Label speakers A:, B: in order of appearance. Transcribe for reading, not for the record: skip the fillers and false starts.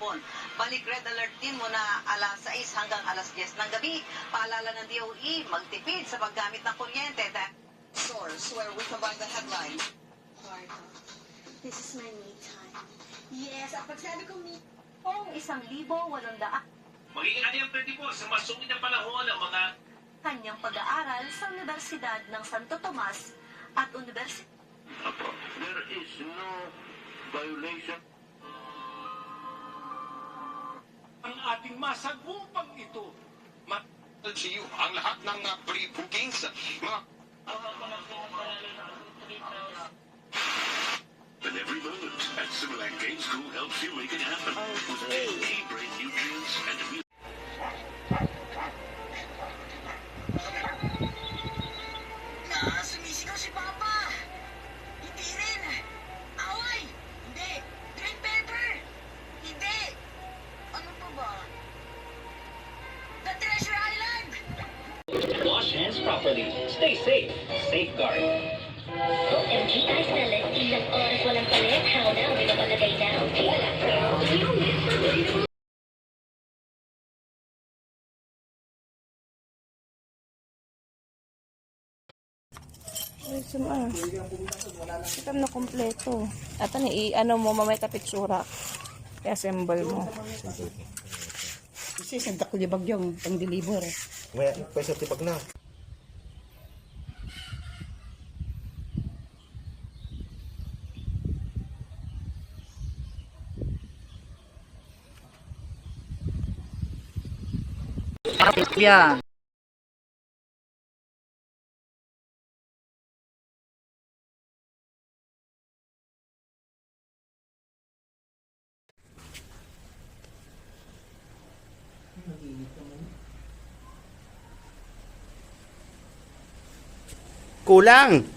A: hapon. Balik red alert din muna alas 6 hanggang alas 10 ng gabi. Paalala ng DOE, magtipid sa paggamit ng kuryente. Source, where we combine the headline.
B: Marco, this is my me time. Yes, at pag sabi ko me,
C: Kung 1,800
D: Magiging unemployed po sa masungit na panahon ng mga
C: kanyang pag-aaral sa Universidad ng Santo Tomas at Universidad
E: There is no violation.
D: ang ating masagumpang ito.
F: LGU ang lahat ng pre-bookings, mga
E: And every moment at Similac Game School helps you make it happen. With brain nutrients and immune.
B: sumisigaw si Papa. Hindi rin. Away. Hindi. Green pepper. Hindi. Ano pa ba? The Treasure Island.
G: Wash hands properly. Stay safe. Safeguard.
H: OMG, ayos na lang. Ilang oras walang palit. How now? Di ba palagay na?
I: Itam na kompleto. At ano, i-ano mo, mamay tapitsura. I-assemble mo.
J: Kasi senta ko libag yung pang-deliver.
F: may pwesa tipag na.
J: Yeah.
F: Kulang!